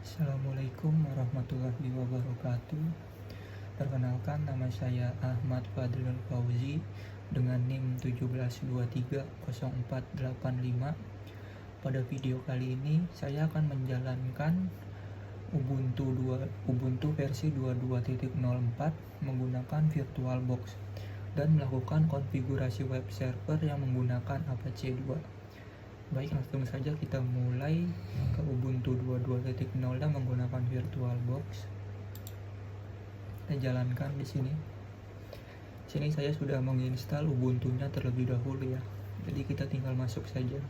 Assalamualaikum warahmatullahi wabarakatuh. Perkenalkan, nama saya Ahmad Fadlul Fauzi dengan NIM 17230485. Pada video kali ini saya akan menjalankan Ubuntu versi 22.04 menggunakan VirtualBox dan melakukan konfigurasi web server yang menggunakan Apache 2. Baik, langsung saja kita mulai ke Ubuntu 22.0 dan menggunakan VirtualBox. Kita jalankan di sini. Sini saya sudah menginstal Ubuntunya terlebih dahulu ya. Jadi kita tinggal masuk saja.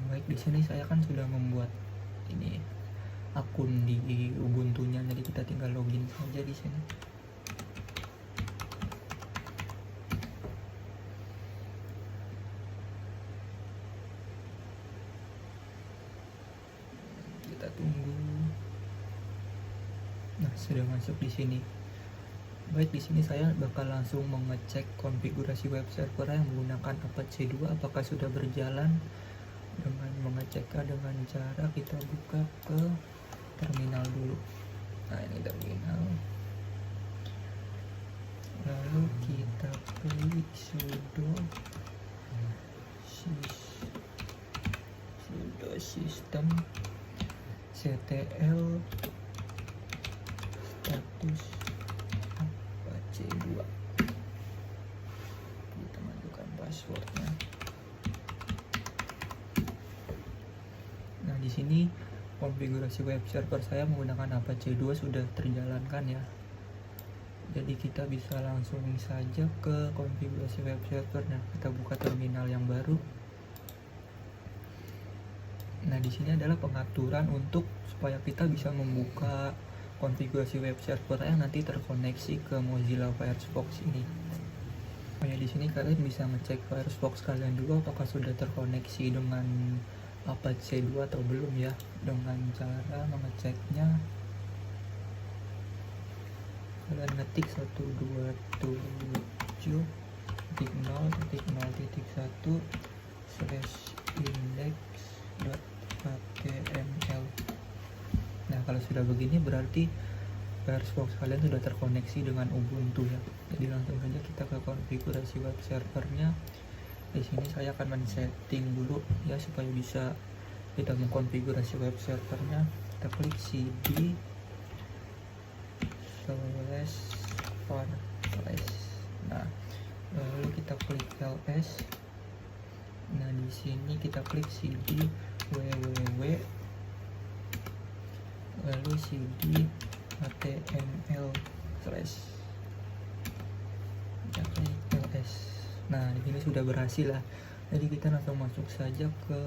Baik, di sini saya kan sudah membuat ini akun di Ubuntunya, jadi kita tinggal login saja di sini. Kita tunggu. Nah, sudah masuk di sini. Baik, di sini saya bakal langsung mengecek konfigurasi web server yang menggunakan Apache 2 apakah sudah berjalan. Dengan mengeceknya dengan cara kita buka ke terminal dulu. Nah, ini terminal. Lalu kita klik sudo system ctl status Apache 2. Kita masukkan passwordnya. Nah, di sini konfigurasi web server saya menggunakan Apache 2 sudah terjalankan ya. Jadi kita bisa langsung saja ke konfigurasi web server. Nah, kita buka terminal yang baru. Nah, di sini adalah pengaturan untuk supaya kita bisa membuka konfigurasi web server yang nanti terkoneksi ke Mozilla Firefox ini. Oh ya, di sini kalian bisa ngecek Firefox kalian dulu apakah sudah terkoneksi dengan Apache 2 atau belum ya, dengan cara mengeceknya kalian ngetik 127.0.1/index.html. Nah, kalau sudah begini berarti Firefox kalian sudah terkoneksi dengan Ubuntu ya. Jadi langsung saja kita ke konfigurasi web servernya. Di sini saya akan men-setting dulu ya supaya bisa kita mengkonfigurasi web servernya. Kita klik cd //. Nah, lalu kita klik ls. Nah, di sini kita klik cd www, lalu cd html/. Kita klik ls. Nah, di sini sudah berhasil lah. Jadi kita langsung masuk saja ke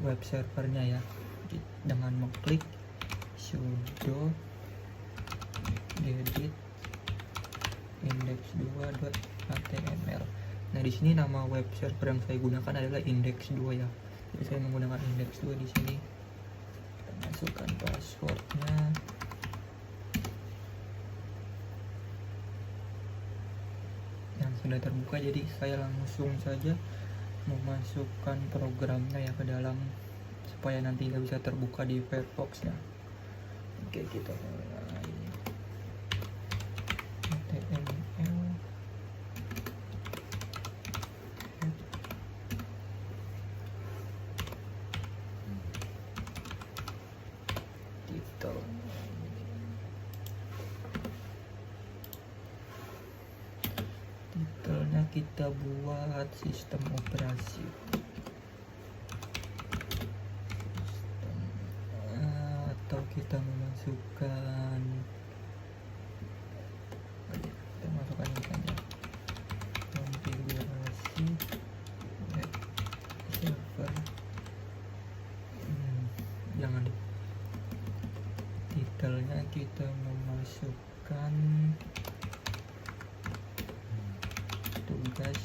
web servernya ya, dengan mengklik sudo gedit index2.html. Nah, di sini nama web server yang saya gunakan adalah index2 ya. Jadi saya menggunakan index2 di sini. Kita masukkan passwordnya. Sudah terbuka, jadi saya langsung saja memasukkan programnya ya ke dalam supaya nanti nggak bisa terbuka di Firefox ya. Oke, kita mulai. HTML title. Titelnya kita buat sistem operasi. Atau kita memasukkan ini saja. Konfigurasi web server. Jangan deh. Titel tugas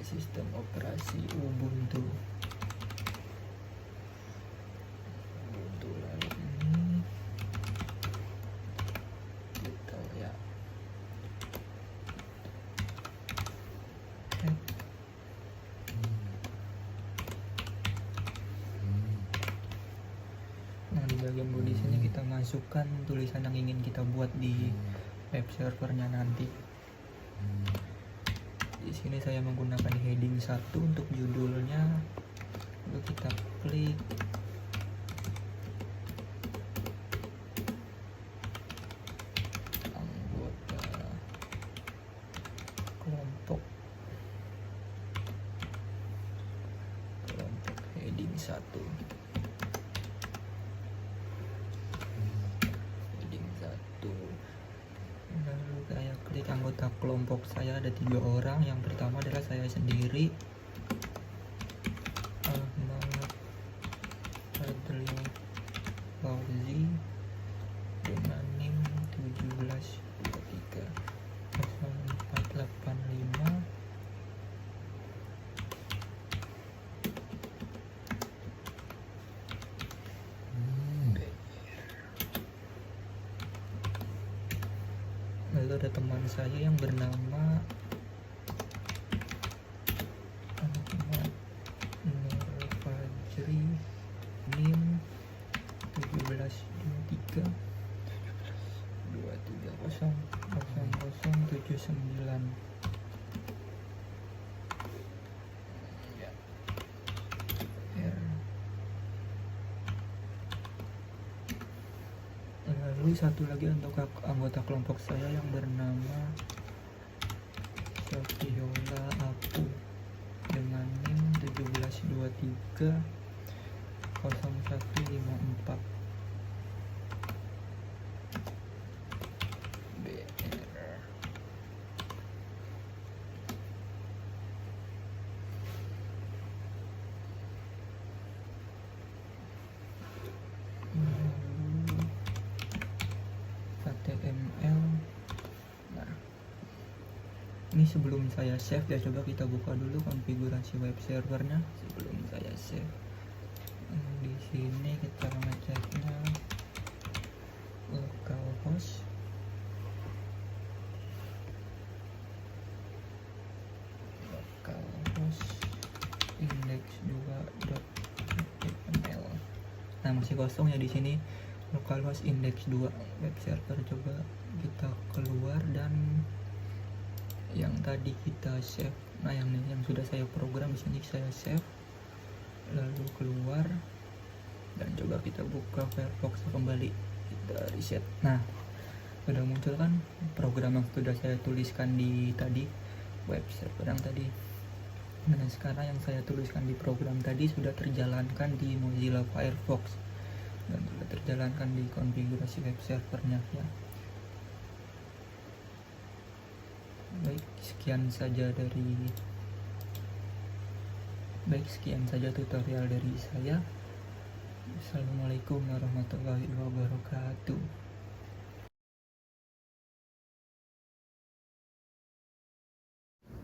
sistem operasi Ubuntu. Lalu ini gitu ya. Nah, di bagian body sini kita masukkan tulisan yang ingin kita buat di web servernya nanti. Di sini saya menggunakan heading 1 untuk judulnya. Lalu kita klik anggota kelompok heading 1. Lalu saya klik anggota kelompok saya, ada 3 orang. Yang pertama adalah saya sendiri, Ahmad Fadli Fauzi, dengan NIM 17230485. Lalu ada teman saya yang bernama Ahmad Nur Fajri, NIM 172303000079. Ya. Lalu satu lagi untuk anggota kelompok saya yang bernama Sofiola Apu dengan NIM 17230154 BR. HTML. Nah, ini sebelum saya save ya, coba kita buka dulu konfigurasi web servernya sebelum saya save. Di sini kita ngeceknya localhost index2.html. Nah, masih kosong ya di sini localhost index2 web server. Coba kita keluar dan yang tadi kita save. Nah, yang sudah saya program di sini saya save, lalu keluar dan coba kita buka Firefox kembali, kita reset. Nah, sudah muncul kan program yang sudah saya tuliskan di tadi web server yang tadi. Nah, sekarang yang saya tuliskan di program tadi sudah terjalankan di Mozilla Firefox dan sudah terjalankan di konfigurasi web servernya ya. Baik, sekian saja tutorial dari saya. Assalamualaikum warahmatullahi wabarakatuh.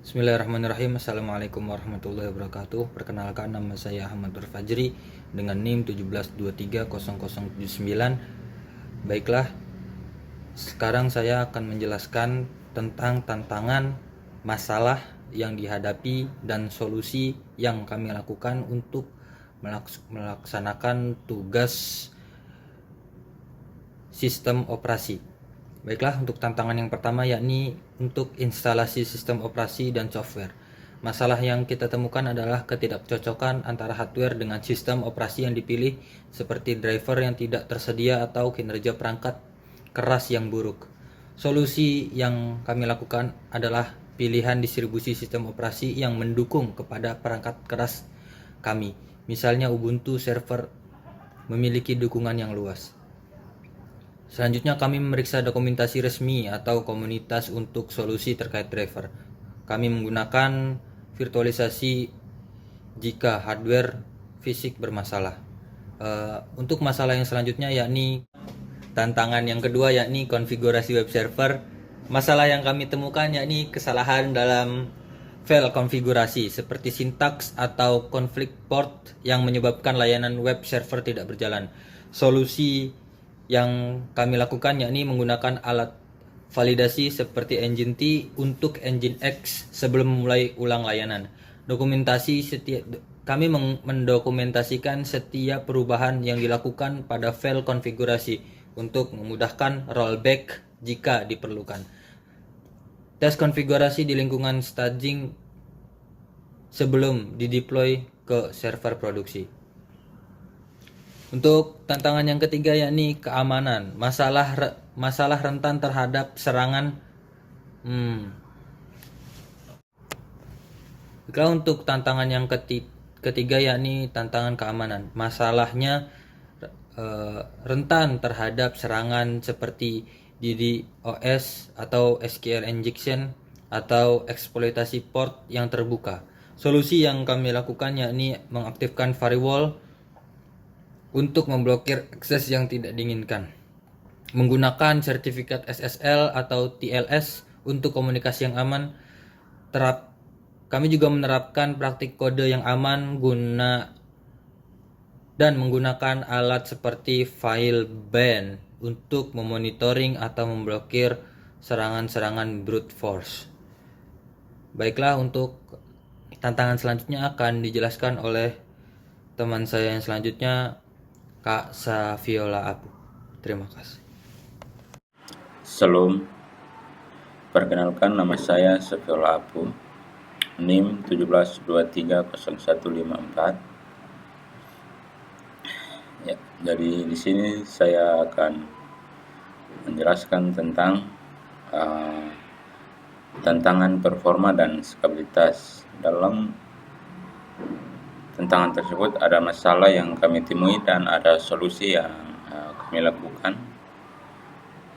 Bismillahirrahmanirrahim. Assalamualaikum warahmatullahi wabarakatuh. Perkenalkan, nama saya Ahmad Nur Fajri dengan NIM 17230079. Baiklah, sekarang saya akan menjelaskan tentang tantangan, masalah yang dihadapi dan solusi yang kami lakukan untuk melaksanakan tugas sistem operasi. Baiklah, untuk tantangan yang pertama yakni untuk instalasi sistem operasi dan software. Masalah yang kita temukan adalah ketidakcocokan antara hardware dengan sistem operasi yang dipilih, seperti driver yang tidak tersedia atau kinerja perangkat keras yang buruk. Solusi yang kami lakukan adalah pilihan distribusi sistem operasi yang mendukung kepada perangkat keras kami. Misalnya Ubuntu server memiliki dukungan yang luas. Selanjutnya, kami memeriksa dokumentasi resmi atau komunitas untuk solusi terkait driver. Kami menggunakan virtualisasi jika hardware fisik bermasalah. Untuk masalah yang selanjutnya yakni tantangan yang kedua yakni konfigurasi web server. Masalah yang kami temukan yakni kesalahan dalam file konfigurasi seperti sintaks atau konflik port yang menyebabkan layanan web server tidak berjalan. Solusi yang kami lakukan yakni menggunakan alat validasi seperti Engine-T untuk Nginx sebelum memulai ulang layanan. Kami mendokumentasikan setiap perubahan yang dilakukan pada file konfigurasi untuk memudahkan rollback jika diperlukan. Tes konfigurasi di lingkungan staging sebelum dideploy ke server produksi. Untuk tantangan yang ketiga yakni keamanan, masalah rentan terhadap serangan. Untuk tantangan yang ketiga yakni tantangan keamanan. Masalahnya rentan terhadap serangan seperti DDoS atau SQL injection atau eksploitasi port yang terbuka. Solusi yang kami lakukan yakni mengaktifkan firewall untuk memblokir akses yang tidak diinginkan. Menggunakan sertifikat SSL atau TLS untuk komunikasi yang aman. Kami juga menerapkan praktik kode yang aman dan menggunakan alat seperti FileBan untuk memonitoring atau memblokir serangan-serangan brute force. Baiklah, untuk tantangan selanjutnya akan dijelaskan oleh teman saya yang selanjutnya, Kak Saviola Abu. Terima kasih. Salam, perkenalkan nama saya Saviola Abu, NIM 17230154. Ya, jadi di sini saya akan menjelaskan tentang tantangan performa dan skabilitas. Dalam tantangan tersebut ada masalah yang kami temui dan ada solusi yang kami lakukan.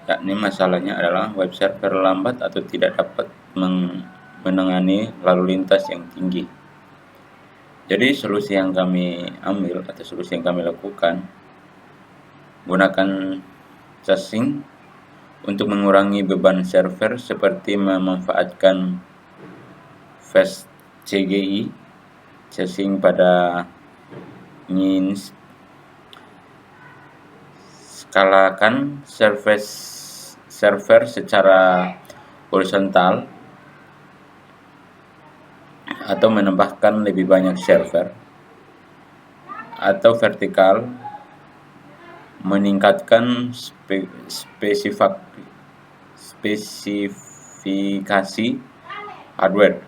Yakni masalahnya adalah web server lambat atau tidak dapat menangani lalu lintas yang tinggi. Jadi solusi yang kami ambil atau solusi yang kami lakukan, gunakan caching untuk mengurangi beban server seperti memanfaatkan fast CGI, caching pada means skalakan server secara horizontal atau menambahkan lebih banyak server, atau vertikal meningkatkan spesifikasi hardware,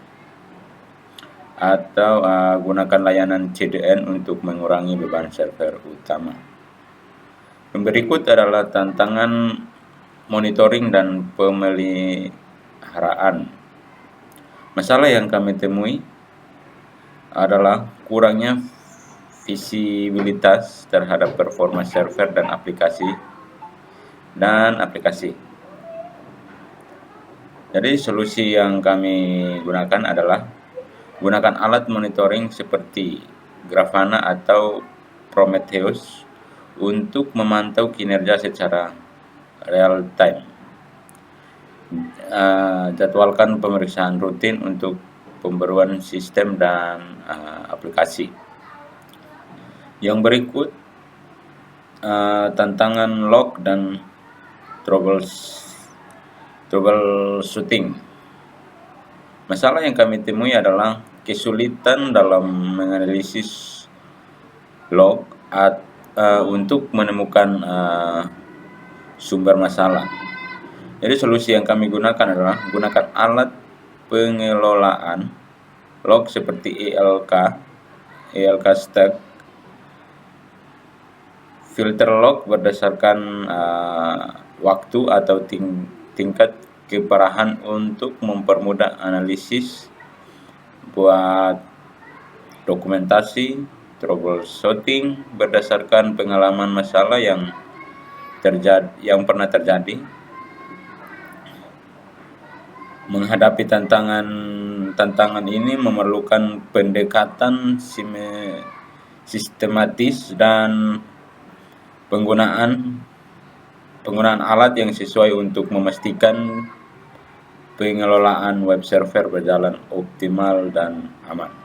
atau gunakan layanan CDN untuk mengurangi beban server utama. Yang berikut adalah tantangan monitoring dan pemeliharaan. Masalah yang kami temui adalah kurangnya visibilitas terhadap performa server dan aplikasi. Jadi solusi yang kami gunakan adalah gunakan alat monitoring seperti Grafana atau Prometheus untuk memantau kinerja secara real time. Jadwalkan pemeriksaan rutin untuk pembaruan sistem dan aplikasi. Yang berikut tantangan log dan troubleshooting. Masalah yang kami temui adalah kesulitan dalam menganalisis log untuk menemukan sumber masalah. Jadi solusi yang kami gunakan adalah gunakan alat pengelolaan log seperti ELK stack, filter log berdasarkan waktu atau tingkat keparahan untuk mempermudah analisis, buat dokumentasi, troubleshooting berdasarkan pengalaman masalah yang pernah terjadi. Menghadapi tantangan ini memerlukan pendekatan sistematis dan penggunaan penggunaan alat yang sesuai untuk memastikan pengelolaan web server berjalan optimal dan aman.